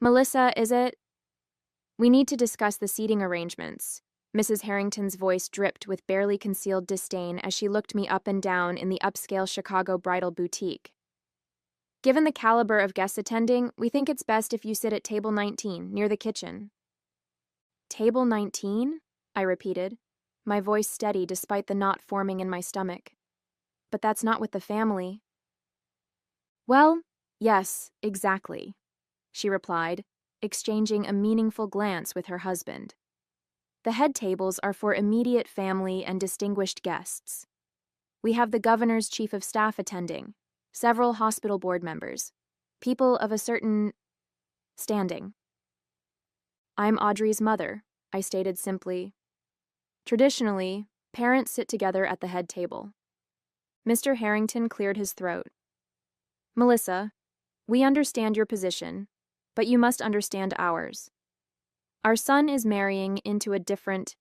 Melissa, is it? We need to discuss the seating arrangements. Mrs. Harrington's voice dripped with barely concealed disdain as she looked me up and down in the upscale Chicago bridal boutique. Given the caliber of guests attending, we think it's best if you sit at table 19, near the kitchen. Table 19? I repeated, my voice steady despite the knot forming in my stomach. But that's not with the family. Well, yes, exactly, she replied, exchanging a meaningful glance with her husband. The head tables are for immediate family and distinguished guests. We have the governor's chief of staff attending, several hospital board members, people of a certain standing. I'm Audrey's mother, I stated simply. Traditionally, parents sit together at the head table. Mr. Harrington cleared his throat. Melissa, we understand your position, but you must understand ours. Our son is marrying into a different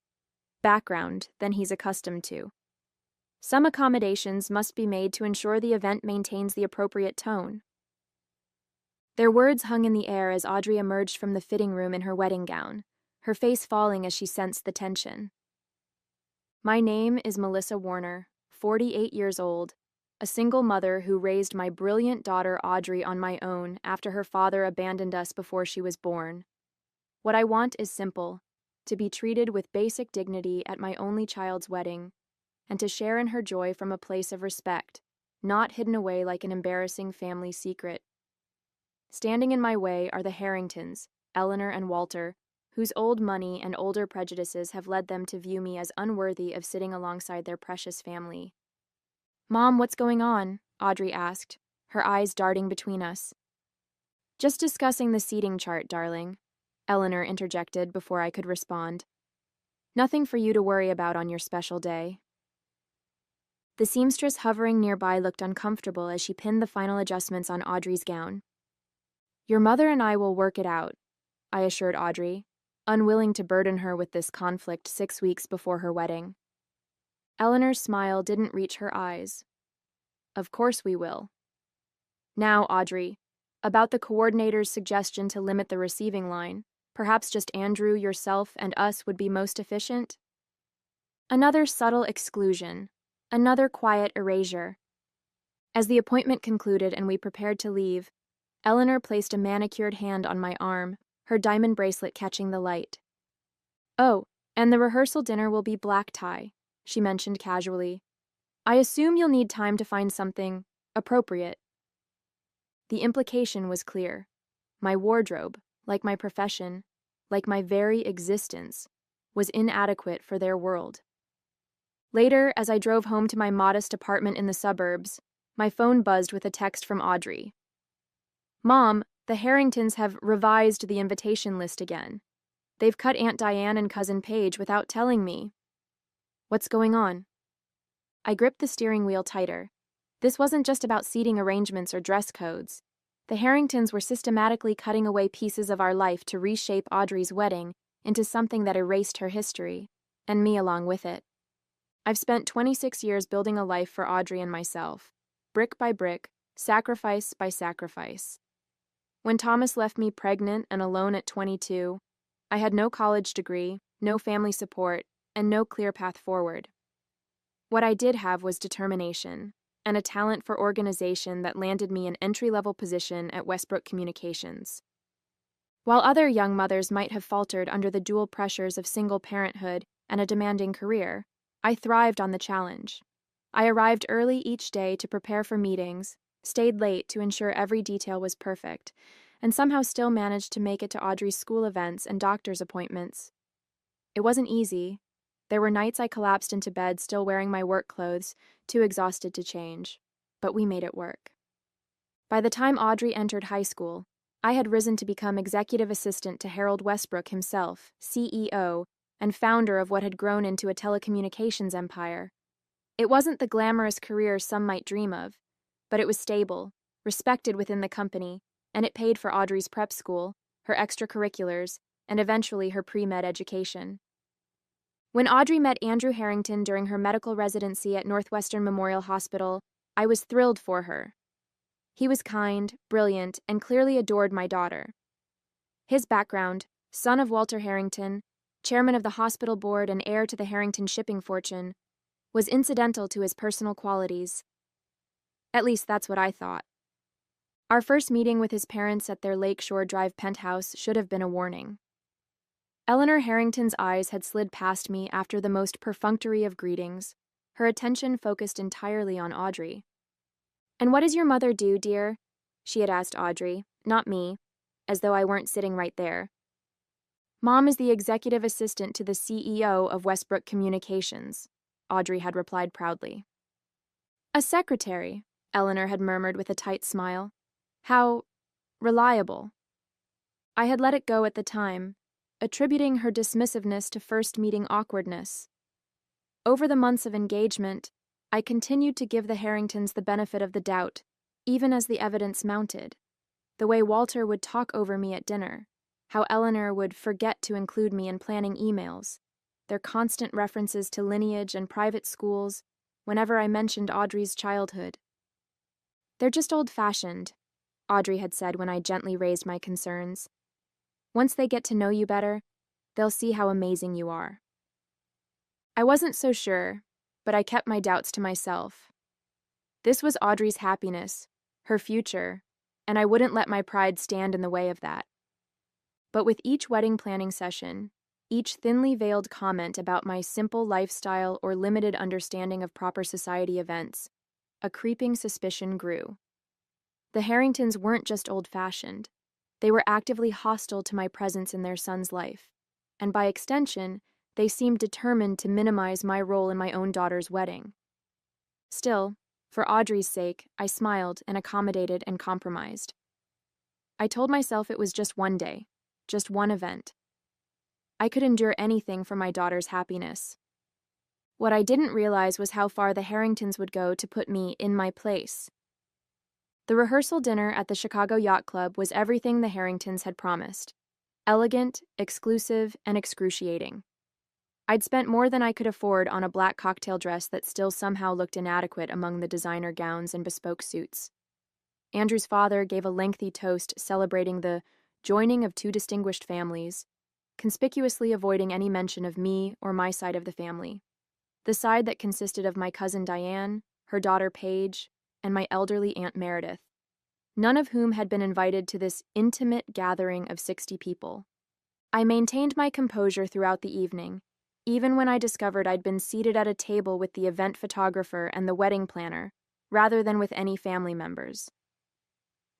background than he's accustomed to. Some accommodations must be made to ensure the event maintains the appropriate tone. Their words hung in the air as Audrey emerged from the fitting room in her wedding gown, her face falling as she sensed the tension. My name is Melissa Warner, 48 years old, a single mother who raised my brilliant daughter Audrey on my own after her father abandoned us before she was born. What I want is simple, to be treated with basic dignity at my only child's wedding, and to share in her joy from a place of respect, not hidden away like an embarrassing family secret. Standing in my way are the Harringtons, Eleanor and Walter, whose old money and older prejudices have led them to view me as unworthy of sitting alongside their precious family. Mom, what's going on? Audrey asked, her eyes darting between us. Just discussing the seating chart, darling, Eleanor interjected before I could respond. Nothing for you to worry about on your special day. The seamstress hovering nearby looked uncomfortable as she pinned the final adjustments on Audrey's gown. Your mother and I will work it out, I assured Audrey, unwilling to burden her with this conflict 6 weeks before her wedding. Eleanor's smile didn't reach her eyes. Of course we will. Now, Audrey, about the coordinator's suggestion to limit the receiving line, perhaps just Andrew, yourself, and us would be most efficient? Another subtle exclusion, another quiet erasure. As the appointment concluded and we prepared to leave, Eleanor placed a manicured hand on my arm, her diamond bracelet catching the light. Oh, and the rehearsal dinner will be black tie, she mentioned casually. I assume you'll need time to find something appropriate. The implication was clear. My wardrobe, like my profession, like my very existence, was inadequate for their world. Later, as I drove home to my modest apartment in the suburbs, my phone buzzed with a text from Audrey. Mom, the Harringtons have revised the invitation list again. They've cut Aunt Diane and Cousin Paige without telling me. What's going on? I gripped the steering wheel tighter. This wasn't just about seating arrangements or dress codes. The Harringtons were systematically cutting away pieces of our life to reshape Audrey's wedding into something that erased her history, and me along with it. I've spent 26 years building a life for Audrey and myself, brick by brick, sacrifice by sacrifice. When Thomas left me pregnant and alone at 22, I had no college degree, no family support, and no clear path forward. What I did have was determination, and a talent for organization that landed me an entry-level position at Westbrook Communications. While other young mothers might have faltered under the dual pressures of single parenthood and a demanding career, I thrived on the challenge. I arrived early each day to prepare for meetings, stayed late to ensure every detail was perfect, and somehow still managed to make it to Audrey's school events and doctor's appointments. It wasn't easy. There were nights I collapsed into bed still wearing my work clothes, too exhausted to change, but we made it work. By the time Audrey entered high school, I had risen to become executive assistant to Harold Westbrook himself, CEO, and founder of what had grown into a telecommunications empire. It wasn't the glamorous career some might dream of, but it was stable, respected within the company, and it paid for Audrey's prep school, her extracurriculars, and eventually her pre-med education. When Audrey met Andrew Harrington during her medical residency at Northwestern Memorial Hospital, I was thrilled for her. He was kind, brilliant, and clearly adored my daughter. His background, son of Walter Harrington, chairman of the hospital board and heir to the Harrington shipping fortune, was incidental to his personal qualities. At least that's what I thought. Our first meeting with his parents at their Lakeshore Drive penthouse should have been a warning. Eleanor Harrington's eyes had slid past me after the most perfunctory of greetings, her attention focused entirely on Audrey. "And what does your mother do, dear?" she had asked Audrey, not me, as though I weren't sitting right there. "Mom is the executive assistant to the CEO of Westbrook Communications," Audrey had replied proudly. "A secretary," Eleanor had murmured with a tight smile. "How reliable." I had let it go at the time, attributing her dismissiveness to first meeting awkwardness. Over the months of engagement, I continued to give the Harringtons the benefit of the doubt, even as the evidence mounted. The way Walter would talk over me at dinner, how Eleanor would forget to include me in planning emails, their constant references to lineage and private schools whenever I mentioned Audrey's childhood. "They're just old-fashioned," Audrey had said when I gently raised my concerns. "Once they get to know you better, they'll see how amazing you are." I wasn't so sure, but I kept my doubts to myself. This was Audrey's happiness, her future, and I wouldn't let my pride stand in the way of that. But with each wedding planning session, each thinly veiled comment about my simple lifestyle or limited understanding of proper society events, a creeping suspicion grew. The Harringtons weren't just old-fashioned. They were actively hostile to my presence in their son's life, and by extension, they seemed determined to minimize my role in my own daughter's wedding. Still, for Audrey's sake, I smiled and accommodated and compromised. I told myself it was just one day, just one event. I could endure anything for my daughter's happiness. What I didn't realize was how far the Harringtons would go to put me in my place. The rehearsal dinner at the Chicago Yacht Club was everything the Harringtons had promised. Elegant, exclusive, and excruciating. I'd spent more than I could afford on a black cocktail dress that still somehow looked inadequate among the designer gowns and bespoke suits. Andrew's father gave a lengthy toast celebrating the joining of two distinguished families, conspicuously avoiding any mention of me or my side of the family, the side that consisted of my cousin Diane, her daughter Paige, and my elderly Aunt Meredith, none of whom had been invited to this intimate gathering of 60 people. I maintained my composure throughout the evening, even when I discovered I'd been seated at a table with the event photographer and the wedding planner, rather than with any family members.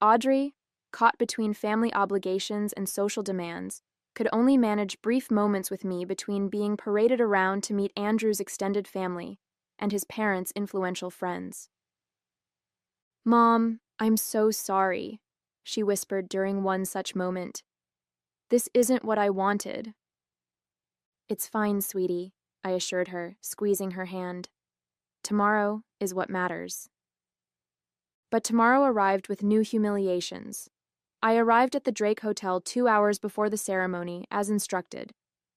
Audrey, caught between family obligations and social demands, could only manage brief moments with me between being paraded around to meet Andrew's extended family and his parents' influential friends. "Mom, I'm so sorry," she whispered during one such moment. "This isn't what I wanted." "It's fine, sweetie," I assured her, squeezing her hand. "Tomorrow is what matters." But tomorrow arrived with new humiliations. I arrived at the Drake Hotel 2 hours before the ceremony, as instructed,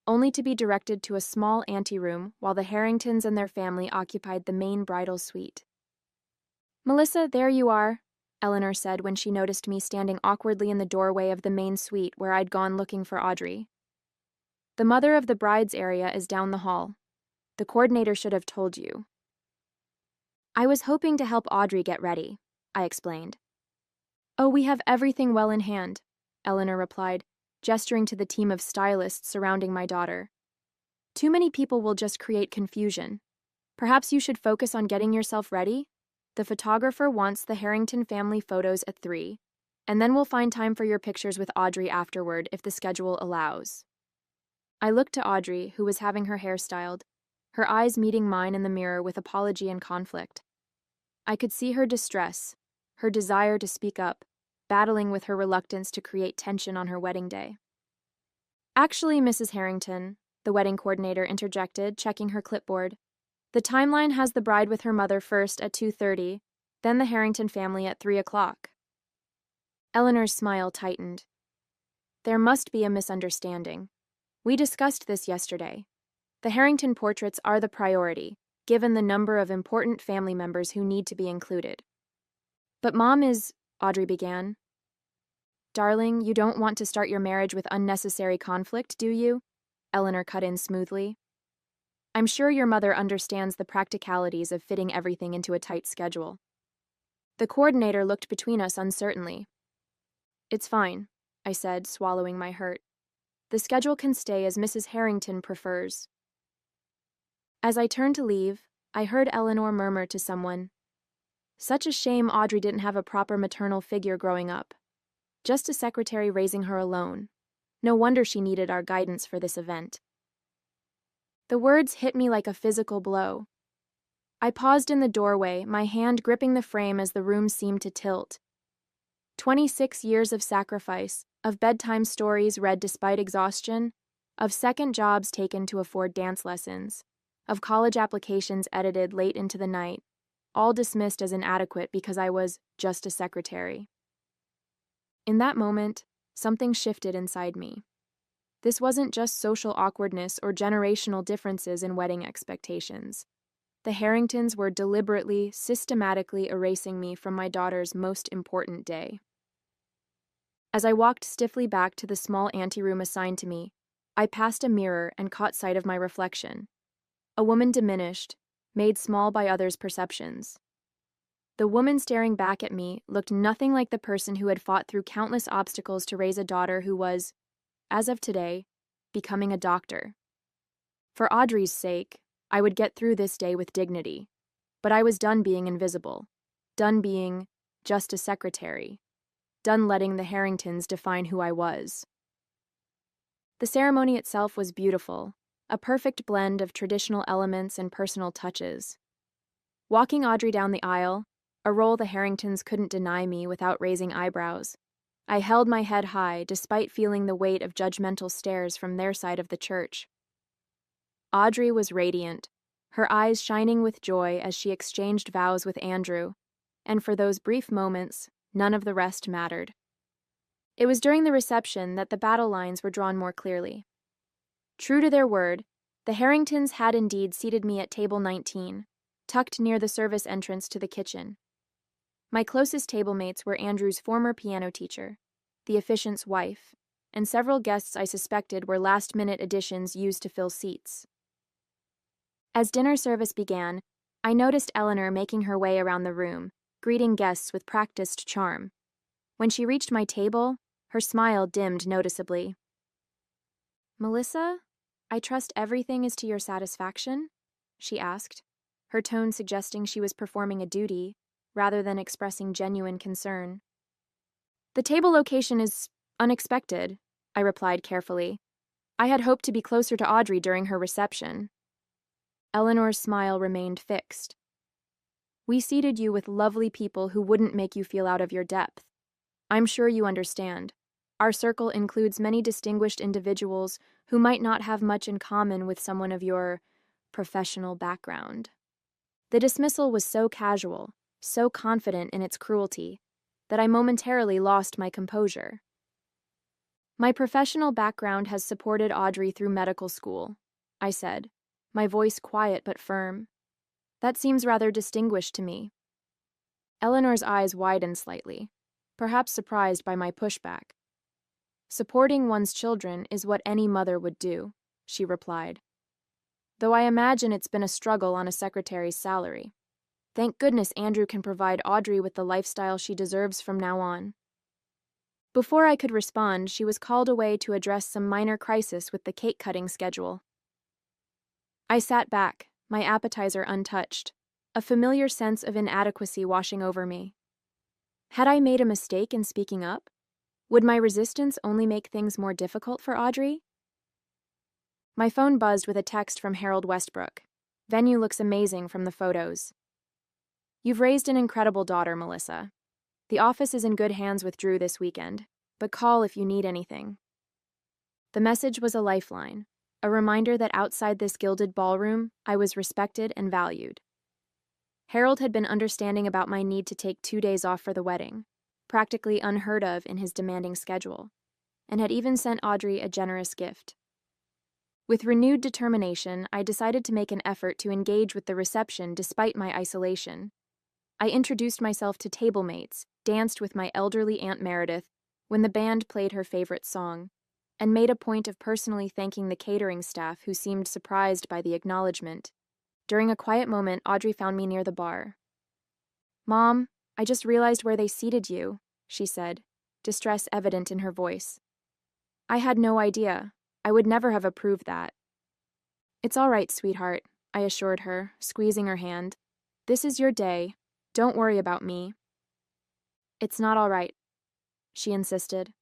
only to be directed to a small anteroom while the Harringtons and their family occupied the main bridal suite. "Melissa, there you are," Eleanor said when she noticed me standing awkwardly in the doorway of the main suite where I'd gone looking for Audrey. "The mother of the bride's area is down the hall. The coordinator should have told you." "I was hoping to help Audrey get ready," I explained. "Oh, we have everything well in hand," Eleanor replied, gesturing to the team of stylists surrounding my daughter. "Too many people will just create confusion. Perhaps you should focus on getting yourself ready? The photographer wants the Harrington family photos at 3, and then we'll find time for your pictures with Audrey afterward if the schedule allows." I looked to Audrey, who was having her hair styled, her eyes meeting mine in the mirror with apology and conflict. I could see her distress, her desire to speak up, battling with her reluctance to create tension on her wedding day. "Actually, Mrs. Harrington," the wedding coordinator interjected, checking her clipboard, "the timeline has the bride with her mother first at 2:30, then the Harrington family at 3 o'clock. Eleanor's smile tightened. "There must be a misunderstanding. We discussed this yesterday. The Harrington portraits are the priority, given the number of important family members who need to be included." "But Mom is," Audrey began. Darling, you don't want to start your marriage with unnecessary conflict, do you? Eleanor cut in smoothly. I'm sure your mother understands the practicalities of fitting everything into a tight schedule. The coordinator looked between us uncertainly. It's fine, I said, swallowing my hurt. The schedule can stay as Mrs. Harrington prefers. As I turned to leave, I heard Eleanor murmur to someone, "Such a shame Audrey didn't have a proper maternal figure growing up. Just a secretary raising her alone. No wonder she needed our guidance for this event." The words hit me like a physical blow. I paused in the doorway, my hand gripping the frame as the room seemed to tilt. 26 years of sacrifice, of bedtime stories read despite exhaustion, of second jobs taken to afford dance lessons, of college applications edited late into the night, all dismissed as inadequate because I was just a secretary. In that moment, something shifted inside me. This wasn't just social awkwardness or generational differences in wedding expectations. The Harringtons were deliberately, systematically erasing me from my daughter's most important day. As I walked stiffly back to the small anteroom assigned to me, I passed a mirror and caught sight of my reflection. A woman diminished, made small by others' perceptions. The woman staring back at me looked nothing like the person who had fought through countless obstacles to raise a daughter who was, as of today, becoming a doctor. For Audrey's sake, I would get through this day with dignity, but I was done being invisible, done being just a secretary, done letting the Harringtons define who I was. The ceremony itself was beautiful, a perfect blend of traditional elements and personal touches. Walking Audrey down the aisle, a role the Harringtons couldn't deny me without raising eyebrows, I held my head high despite feeling the weight of judgmental stares from their side of the church. Audrey was radiant, her eyes shining with joy as she exchanged vows with Andrew, and for those brief moments, none of the rest mattered. It was during the reception that the battle lines were drawn more clearly. True to their word, the Harringtons had indeed seated me at table 19, tucked near the service entrance to the kitchen. My closest table mates were Andrew's former piano teacher, the officiant's wife, and several guests I suspected were last-minute additions used to fill seats. As dinner service began, I noticed Eleanor making her way around the room, greeting guests with practiced charm. When she reached my table, her smile dimmed noticeably. "Melissa, I trust everything is to your satisfaction?" she asked, her tone suggesting she was performing a duty, rather than expressing genuine concern. "The table location is unexpected," I replied carefully. "I had hoped to be closer to Audrey during her reception." Eleanor's smile remained fixed. "We seated you with lovely people who wouldn't make you feel out of your depth. I'm sure you understand. Our circle includes many distinguished individuals who might not have much in common with someone of your professional background." The dismissal was so casual, so confident in its cruelty, that I momentarily lost my composure. "My professional background has supported Audrey through medical school," I said, my voice quiet but firm. "That seems rather distinguished to me." Eleanor's eyes widened slightly, perhaps surprised by my pushback. "Supporting one's children is what any mother would do," she replied. "Though I imagine it's been a struggle on a secretary's salary. Thank goodness Andrew can provide Audrey with the lifestyle she deserves from now on." Before I could respond, she was called away to address some minor crisis with the cake-cutting schedule. I sat back, my appetizer untouched, a familiar sense of inadequacy washing over me. Had I made a mistake in speaking up? Would my resistance only make things more difficult for Audrey? My phone buzzed with a text from Harold Westbrook. "Venue looks amazing from the photos. You've raised an incredible daughter, Melissa. The office is in good hands with Drew this weekend, but call if you need anything." The message was a lifeline, a reminder that outside this gilded ballroom, I was respected and valued. Harold had been understanding about my need to take 2 days off for the wedding, practically unheard of in his demanding schedule, and had even sent Audrey a generous gift. With renewed determination, I decided to make an effort to engage with the reception despite my isolation. I introduced myself to table mates, danced with my elderly Aunt Meredith, when the band played her favorite song, and made a point of personally thanking the catering staff who seemed surprised by the acknowledgement. During a quiet moment, Audrey found me near the bar. "Mom, I just realized where they seated you," she said, distress evident in her voice. "I had no idea. I would never have approved that." "It's all right, sweetheart," I assured her, squeezing her hand. "This is your day. Don't worry about me." "It's not all right," she insisted.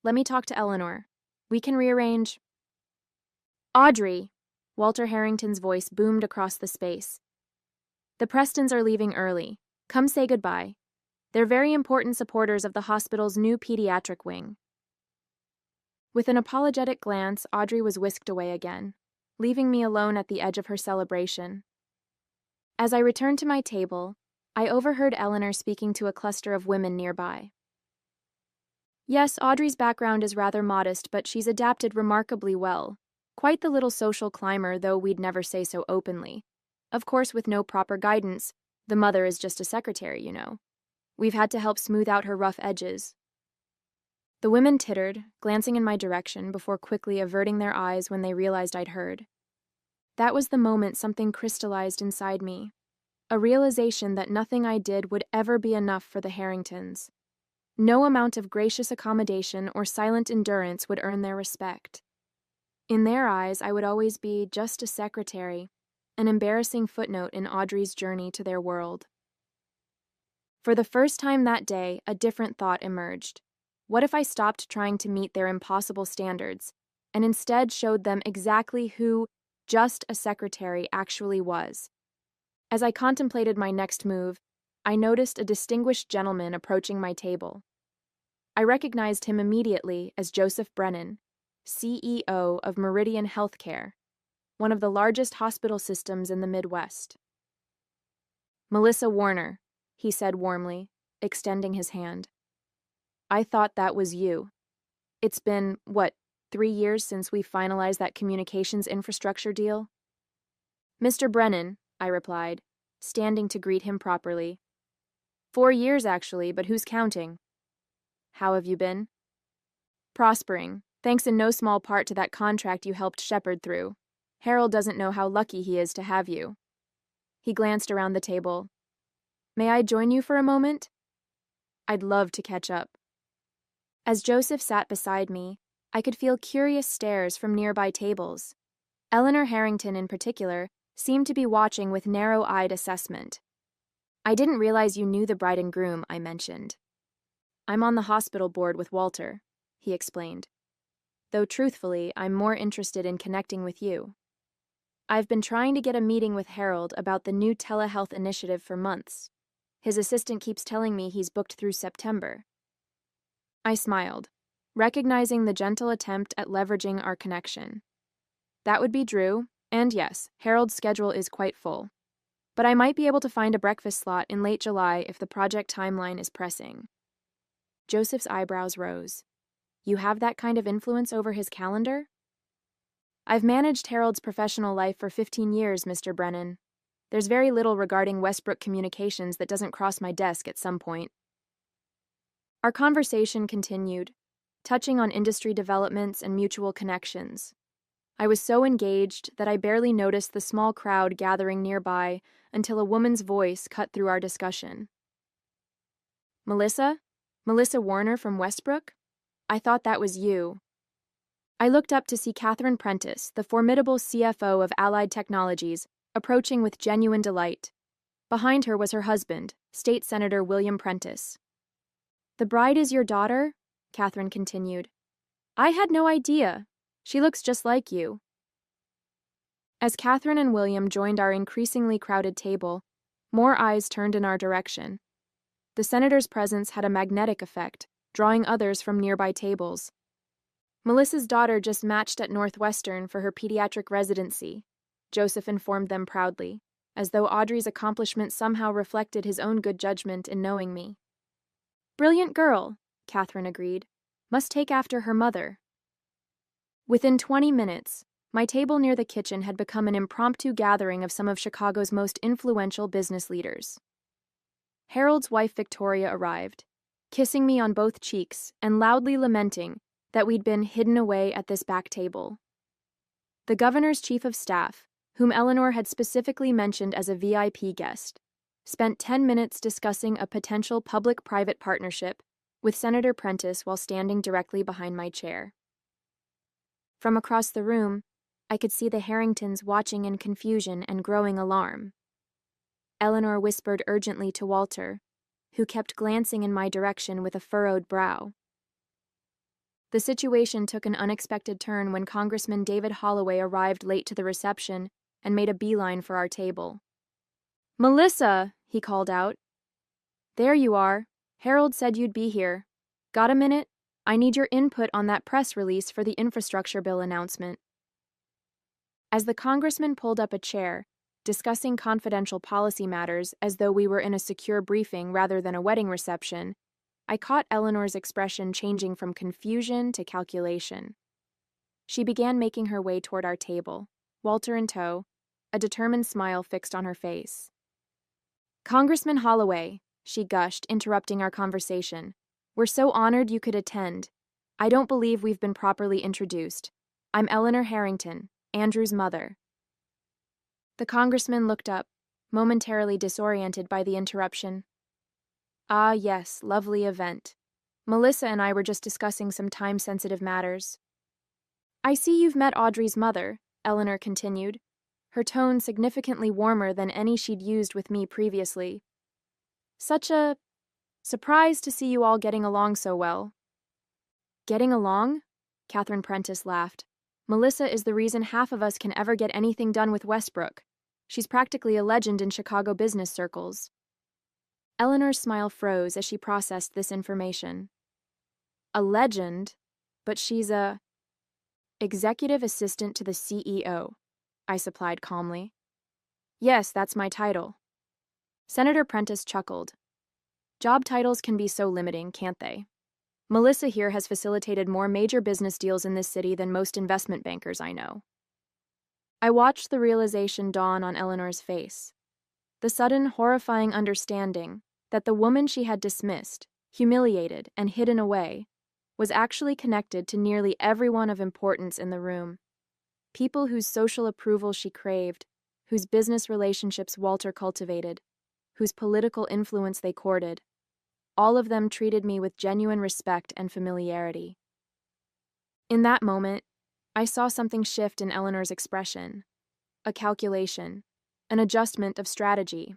"Let me talk to Eleanor. We can rearrange." "Audrey!" Walter Harrington's voice boomed across the space. "The Prestons are leaving early. Come say goodbye. They're very important supporters of the hospital's new pediatric wing." With an apologetic glance, Audrey was whisked away again, leaving me alone at the edge of her celebration. As I returned to my table, I overheard Eleanor speaking to a cluster of women nearby. "Yes, Audrey's background is rather modest, but she's adapted remarkably well. Quite the little social climber, though we'd never say so openly. Of course, with no proper guidance, the mother is just a secretary, you know. We've had to help smooth out her rough edges." The women tittered, glancing in my direction before quickly averting their eyes when they realized I'd heard. That was the moment something crystallized inside me, a realization that nothing I did would ever be enough for the Harringtons. No amount of gracious accommodation or silent endurance would earn their respect. In their eyes, I would always be just a secretary, an embarrassing footnote in Audrey's journey to their world. For the first time that day, a different thought emerged. What if I stopped trying to meet their impossible standards, and instead showed them exactly who just a secretary actually was? As I contemplated my next move, I noticed a distinguished gentleman approaching my table. I recognized him immediately as Joseph Brennan, CEO of Meridian Healthcare, one of the largest hospital systems in the Midwest. "Melissa Warner," he said warmly, extending his hand. "I thought that was you. It's been, 3 years since we finalized that communications infrastructure deal?" "Mr. Brennan," I replied, standing to greet him properly. 4 years, actually, but who's counting?" "How have you been?" "Prospering, thanks in no small part to that contract you helped shepherd through. Harold doesn't know how lucky he is to have you." He glanced around the table. "May I join you for a moment?" "I'd love to catch up." As Joseph sat beside me, I could feel curious stares from nearby tables. Eleanor Harrington, in particular, seemed to be watching with narrow-eyed assessment. "I didn't realize you knew the bride and groom," I mentioned. "I'm on the hospital board with Walter," he explained. "Though truthfully, I'm more interested in connecting with you. I've been trying to get a meeting with Harold about the new telehealth initiative for months. His assistant keeps telling me he's booked through September." I smiled, recognizing the gentle attempt at leveraging our connection. That would be Drew, and yes, Harold's schedule is quite full. But I might be able to find a breakfast slot in late July if the project timeline is pressing. Joseph's eyebrows rose. "You have that kind of influence over his calendar?" "I've managed Harold's professional life for 15 years, Mr. Brennan. There's very little regarding Westbrook Communications that doesn't cross my desk at some point." Our conversation continued, touching on industry developments and mutual connections. I was so engaged that I barely noticed the small crowd gathering nearby until a woman's voice cut through our discussion. "Melissa? Melissa Warner from Westbrook? I thought that was you." I looked up to see Catherine Prentice, the formidable CFO of Allied Technologies, approaching with genuine delight. Behind her was her husband, State Senator William Prentice. "The bride is your daughter?" Catherine continued. "I had no idea. She looks just like you." As Catherine and William joined our increasingly crowded table, more eyes turned in our direction. The senator's presence had a magnetic effect, drawing others from nearby tables. "Melissa's daughter just matched at Northwestern for her pediatric residency," Joseph informed them proudly, as though Audrey's accomplishment somehow reflected his own good judgment in knowing me. "Brilliant girl," Catherine agreed. "Must take after her mother." Within 20 minutes, my table near the kitchen had become an impromptu gathering of some of Chicago's most influential business leaders. Harold's wife Victoria arrived, kissing me on both cheeks and loudly lamenting that we'd been hidden away at this back table. The governor's chief of staff, whom Eleanor had specifically mentioned as a VIP guest, spent 10 minutes discussing a potential public-private partnership with Senator Prentice while standing directly behind my chair. From across the room, I could see the Harringtons watching in confusion and growing alarm. Eleanor whispered urgently to Walter, who kept glancing in my direction with a furrowed brow. The situation took an unexpected turn when Congressman David Holloway arrived late to the reception and made a beeline for our table. "Melissa," he called out. "There you are. Harold said you'd be here. Got a minute? I need your input on that press release for the infrastructure bill announcement." As the congressman pulled up a chair, discussing confidential policy matters as though we were in a secure briefing rather than a wedding reception, I caught Eleanor's expression changing from confusion to calculation. She began making her way toward our table, Walter in tow, a determined smile fixed on her face. "Congressman Holloway," she gushed, interrupting our conversation, "we're so honored you could attend. I don't believe we've been properly introduced. I'm Eleanor Harrington, Andrew's mother." The congressman looked up, momentarily disoriented by the interruption. "Ah, yes, lovely event. Melissa and I were just discussing some time-sensitive matters." "I see you've met Audrey's mother," Eleanor continued, her tone significantly warmer than any she'd used with me previously. "Such a surprise to see you all getting along so well." "Getting along?" Catherine Prentice laughed. "Melissa is the reason half of us can ever get anything done with Westbrook. She's practically a legend in Chicago business circles." Eleanor's smile froze as she processed this information. "A legend? But she's a executive assistant to the CEO," I supplied calmly. "Yes, that's my title." Senator Prentice chuckled. "Job titles can be so limiting, can't they? Melissa here has facilitated more major business deals in this city than most investment bankers I know." I watched the realization dawn on Eleanor's face. The sudden, horrifying understanding that the woman she had dismissed, humiliated, and hidden away was actually connected to nearly everyone of importance in the room. People whose social approval she craved, whose business relationships Walter cultivated, whose political influence they courted. All of them treated me with genuine respect and familiarity. In that moment, I saw something shift in Eleanor's expression. A calculation, an adjustment of strategy.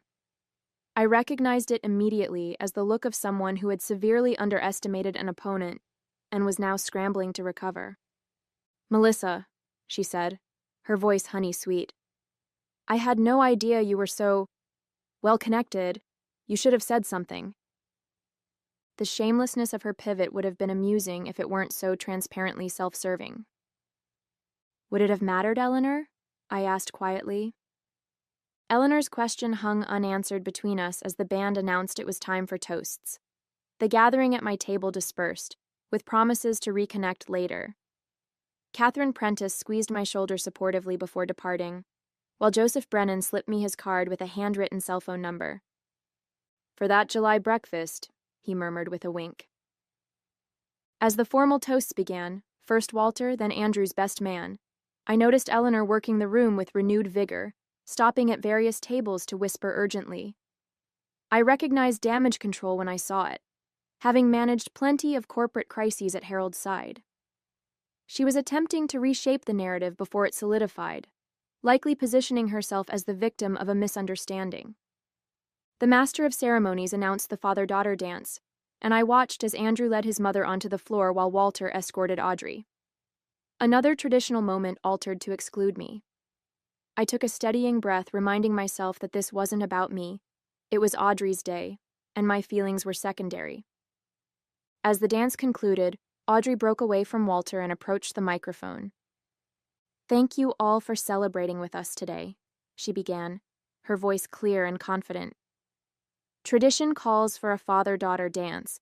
I recognized it immediately as the look of someone who had severely underestimated an opponent and was now scrambling to recover. "Melissa," she said, her voice honey-sweet, "I had no idea you were so well-connected. You should have said something." The shamelessness of her pivot would have been amusing if it weren't so transparently self-serving. "Would it have mattered, Eleanor?" I asked quietly. Eleanor's question hung unanswered between us as the band announced it was time for toasts. The gathering at my table dispersed, with promises to reconnect later. Catherine Prentice squeezed my shoulder supportively before departing, while Joseph Brennan slipped me his card with a handwritten cell phone number. "For that July breakfast," he murmured with a wink. As the formal toasts began, first Walter, then Andrew's best man, I noticed Eleanor working the room with renewed vigor, stopping at various tables to whisper urgently. I recognized damage control when I saw it, having managed plenty of corporate crises at Harold's side. She was attempting to reshape the narrative before it solidified, likely positioning herself as the victim of a misunderstanding. The master of ceremonies announced the father-daughter dance, and I watched as Andrew led his mother onto the floor while Walter escorted Audrey. Another traditional moment altered to exclude me. I took a steadying breath, reminding myself that this wasn't about me. It was Audrey's day, and my feelings were secondary. As the dance concluded, Audrey broke away from Walter and approached the microphone. "Thank you all for celebrating with us today," she began, her voice clear and confident. "Tradition calls for a father-daughter dance,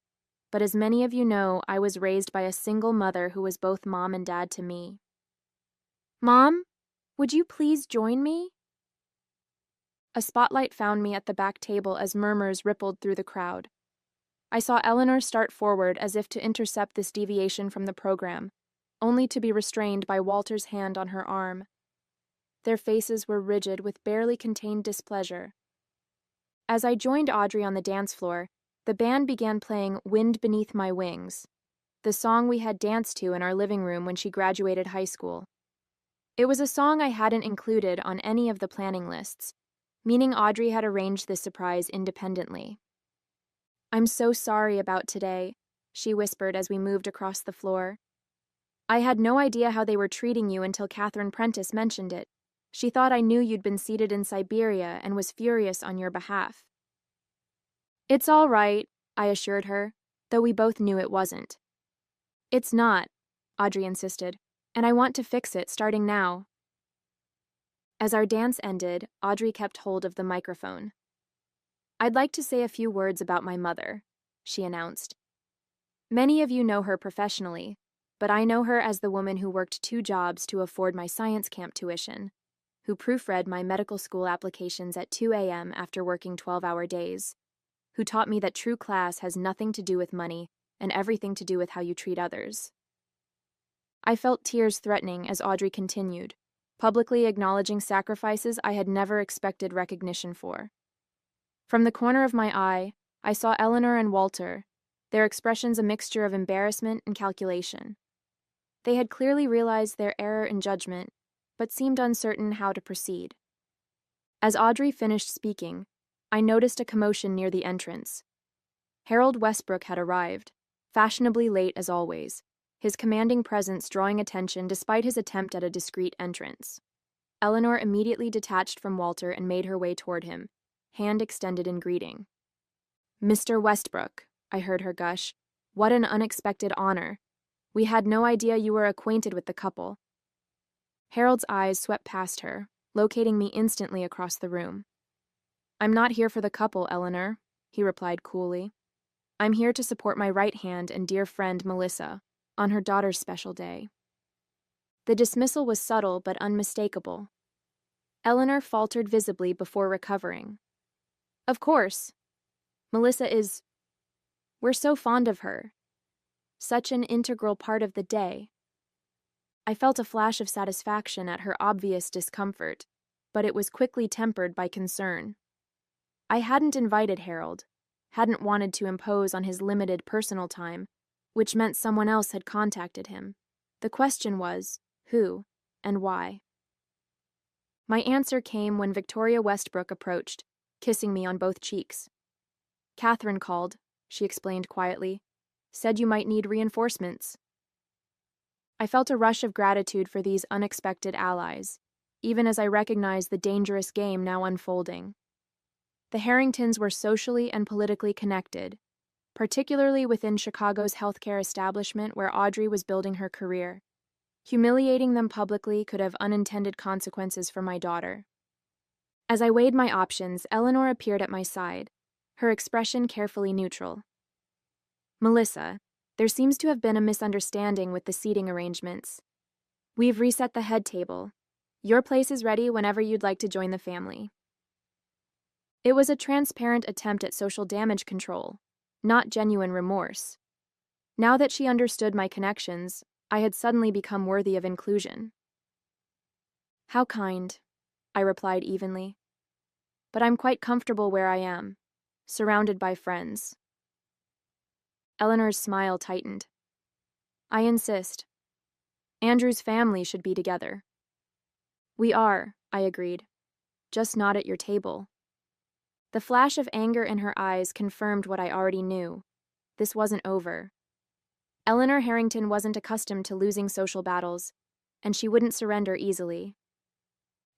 but as many of you know, I was raised by a single mother who was both mom and dad to me." "Mom, would you please join me?" A spotlight found me at the back table as murmurs rippled through the crowd. I saw Eleanor start forward as if to intercept this deviation from the program, only to be restrained by Walter's hand on her arm. Their faces were rigid with barely contained displeasure. As I joined Audrey on the dance floor, the band began playing Wind Beneath My Wings, the song we had danced to in our living room when she graduated high school. It was a song I hadn't included on any of the planning lists, meaning Audrey had arranged this surprise independently. "I'm so sorry about today," she whispered as we moved across the floor. "I had no idea how they were treating you until Catherine Prentice mentioned it. She thought I knew you'd been seated in Siberia and was furious on your behalf." "It's all right," I assured her, though we both knew it wasn't. "It's not," Audrey insisted, "and I want to fix it starting now." As our dance ended, Audrey kept hold of the microphone. "I'd like to say a few words about my mother," she announced. "Many of you know her professionally, but I know her as the woman who worked 2 jobs to afford my science camp tuition, who proofread my medical school applications at 2 a.m. after working 12-hour days, who taught me that true class has nothing to do with money and everything to do with how you treat others." I felt tears threatening as Audrey continued, publicly acknowledging sacrifices I had never expected recognition for. From the corner of my eye, I saw Eleanor and Walter, their expressions a mixture of embarrassment and calculation. They had clearly realized their error in judgment, but seemed uncertain how to proceed. As Audrey finished speaking, I noticed a commotion near the entrance. Harold Westbrook had arrived, fashionably late as always, his commanding presence drawing attention despite his attempt at a discreet entrance. Eleanor immediately detached from Walter and made her way toward him, hand extended in greeting. "Mr. Westbrook," I heard her gush, "what an unexpected honor. We had no idea you were acquainted with the couple." Harold's eyes swept past her, locating me instantly across the room. "I'm not here for the couple, Eleanor," he replied coolly. "I'm here to support my right hand and dear friend Melissa on her daughter's special day." The dismissal was subtle but unmistakable. Eleanor faltered visibly before recovering. "Of course. Melissa is... We're so fond of her. Such an integral part of the day." I felt a flash of satisfaction at her obvious discomfort, but it was quickly tempered by concern. I hadn't invited Harold, hadn't wanted to impose on his limited personal time, which meant someone else had contacted him. The question was, who and why? My answer came when Victoria Westbrook approached, kissing me on both cheeks. "Catherine called," she explained quietly. "Said you might need reinforcements." I felt a rush of gratitude for these unexpected allies, even as I recognized the dangerous game now unfolding. The Harringtons were socially and politically connected, particularly within Chicago's healthcare establishment where Audrey was building her career. Humiliating them publicly could have unintended consequences for my daughter. As I weighed my options, Eleanor appeared at my side, her expression carefully neutral. "Melissa, there seems to have been a misunderstanding with the seating arrangements. We've reset the head table. Your place is ready whenever you'd like to join the family." It was a transparent attempt at social damage control, not genuine remorse. Now that she understood my connections, I had suddenly become worthy of inclusion. "How kind," I replied evenly. "But I'm quite comfortable where I am, surrounded by friends." Eleanor's smile tightened. "I insist. Andrew's family should be together." "We are," I agreed. "Just not at your table." The flash of anger in her eyes confirmed what I already knew. This wasn't over. Eleanor Harrington wasn't accustomed to losing social battles, and she wouldn't surrender easily.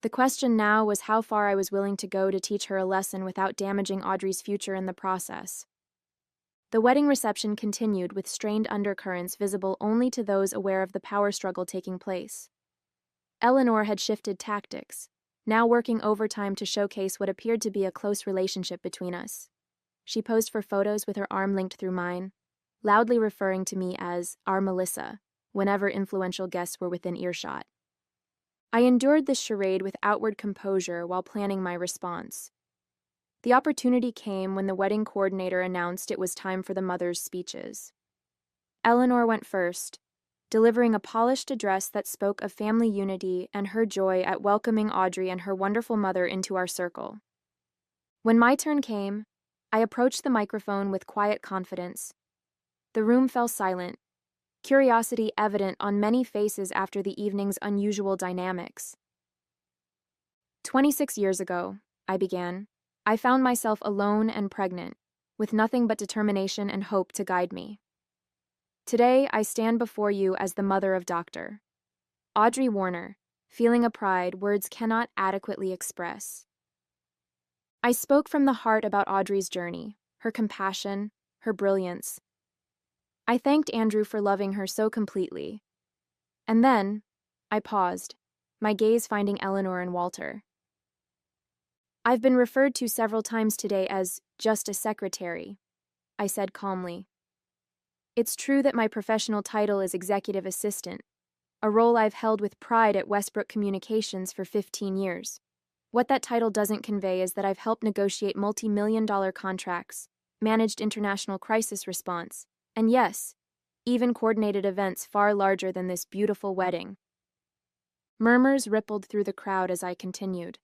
The question now was how far I was willing to go to teach her a lesson without damaging Audrey's future in the process. The wedding reception continued with strained undercurrents visible only to those aware of the power struggle taking place. Eleanor had shifted tactics, now working overtime to showcase what appeared to be a close relationship between us. She posed for photos with her arm linked through mine, loudly referring to me as our Melissa whenever influential guests were within earshot. I endured this charade with outward composure while planning my response. The opportunity came when the wedding coordinator announced it was time for the mothers' speeches. Eleanor went first, delivering a polished address that spoke of family unity and her joy at welcoming Audrey and her wonderful mother into our circle. When my turn came, I approached the microphone with quiet confidence. The room fell silent, curiosity evident on many faces after the evening's unusual dynamics. 26 years ago, I began, I found myself alone and pregnant, with nothing but determination and hope to guide me. Today, I stand before you as the mother of Dr. Audrey Warner, feeling a pride words cannot adequately express. I spoke from the heart about Audrey's journey, her compassion, her brilliance. I thanked Andrew for loving her so completely. And then, I paused, my gaze finding Eleanor and Walter. I've been referred to several times today as just a secretary, I said calmly. It's true that my professional title is executive assistant, a role I've held with pride at Westbrook Communications for 15 years. What that title doesn't convey is that I've helped negotiate multi-million-dollar contracts, managed international crisis response, and yes, even coordinated events far larger than this beautiful wedding. Murmurs rippled through the crowd as I continued.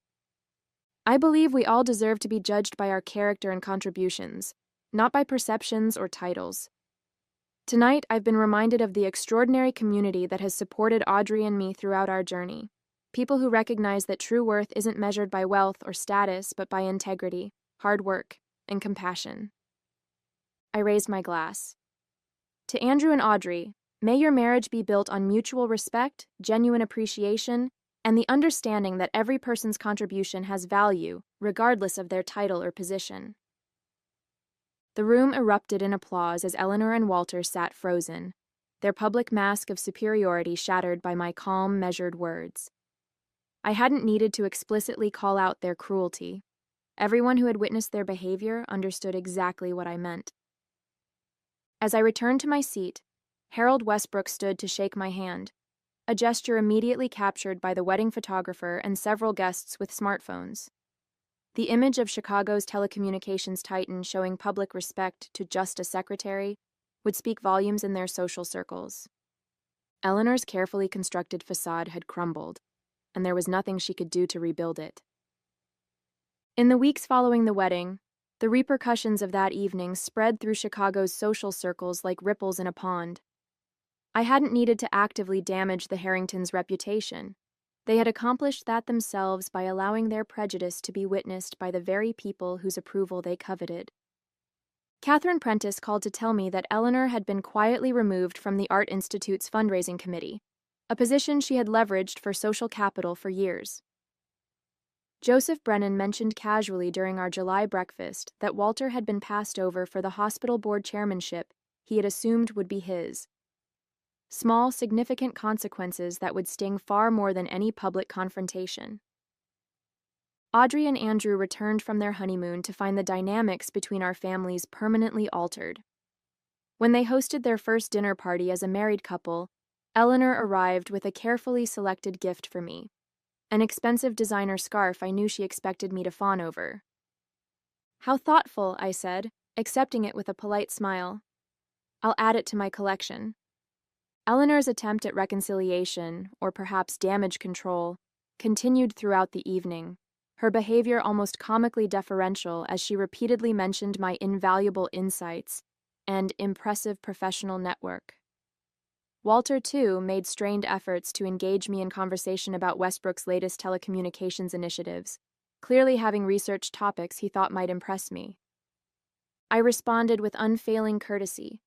I believe we all deserve to be judged by our character and contributions, not by perceptions or titles. Tonight, I've been reminded of the extraordinary community that has supported Audrey and me throughout our journey. People who recognize that true worth isn't measured by wealth or status, but by integrity, hard work, and compassion. I raised my glass. To Andrew and Audrey, may your marriage be built on mutual respect, genuine appreciation, and the understanding that every person's contribution has value, regardless of their title or position. The room erupted in applause as Eleanor and Walter sat frozen, their public mask of superiority shattered by my calm, measured words. I hadn't needed to explicitly call out their cruelty. Everyone who had witnessed their behavior understood exactly what I meant. As I returned to my seat, Harold Westbrook stood to shake my hand, a gesture immediately captured by the wedding photographer and several guests with smartphones. The image of Chicago's telecommunications titan showing public respect to just a secretary would speak volumes in their social circles. Eleanor's carefully constructed facade had crumbled, and there was nothing she could do to rebuild it. In the weeks following the wedding, the repercussions of that evening spread through Chicago's social circles like ripples in a pond. I hadn't needed to actively damage the Harringtons' reputation. They had accomplished that themselves by allowing their prejudice to be witnessed by the very people whose approval they coveted. Catherine Prentice called to tell me that Eleanor had been quietly removed from the Art Institute's fundraising committee, a position she had leveraged for social capital for years. Joseph Brennan mentioned casually during our July breakfast that Walter had been passed over for the hospital board chairmanship he had assumed would be his. Small, significant consequences that would sting far more than any public confrontation. Audrey and Andrew returned from their honeymoon to find the dynamics between our families permanently altered. When they hosted their first dinner party as a married couple, Eleanor arrived with a carefully selected gift for me, an expensive designer scarf I knew she expected me to fawn over. "How thoughtful," I said, accepting it with a polite smile. "I'll add it to my collection." Eleanor's attempt at reconciliation, or perhaps damage control, continued throughout the evening, her behavior almost comically deferential as she repeatedly mentioned my invaluable insights and impressive professional network. Walter, too, made strained efforts to engage me in conversation about Westbrook's latest telecommunications initiatives, clearly having researched topics he thought might impress me. I responded with unfailing courtesy,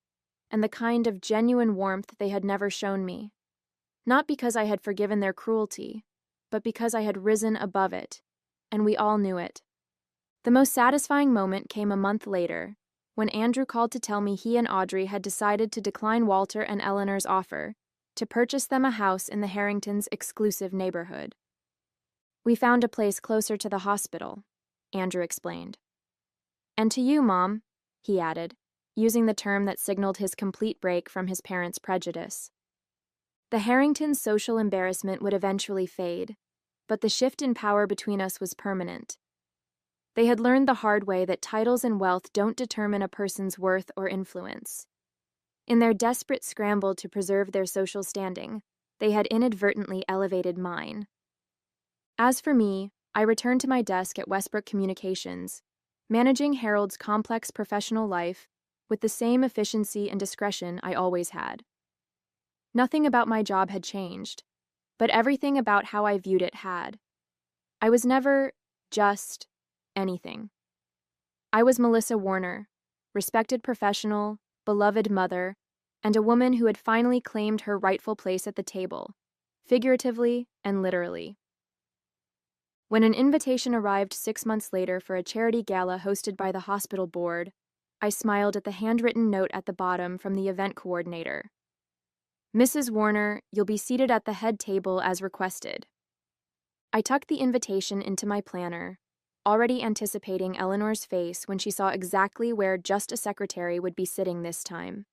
and the kind of genuine warmth they had never shown me. Not because I had forgiven their cruelty, but because I had risen above it, and we all knew it. The most satisfying moment came a month later, when Andrew called to tell me he and Audrey had decided to decline Walter and Eleanor's offer to purchase them a house in the Harringtons' exclusive neighborhood. "We found a place closer to the hospital," Andrew explained. "And to you, Mom," he added, using the term that signaled his complete break from his parents' prejudice. The Harringtons' social embarrassment would eventually fade, but the shift in power between us was permanent. They had learned the hard way that titles and wealth don't determine a person's worth or influence. In their desperate scramble to preserve their social standing, they had inadvertently elevated mine. As for me, I returned to my desk at Westbrook Communications, managing Harold's complex professional life with the same efficiency and discretion I always had. Nothing about my job had changed, but everything about how I viewed it had. I was never just anything. I was Melissa Warner, respected professional, beloved mother, and a woman who had finally claimed her rightful place at the table, figuratively and literally. When an invitation arrived 6 months later for a charity gala hosted by the hospital board, I smiled at the handwritten note at the bottom from the event coordinator. "Mrs. Warner, you'll be seated at the head table as requested." I tucked the invitation into my planner, already anticipating Eleanor's face when she saw exactly where just a secretary would be sitting this time.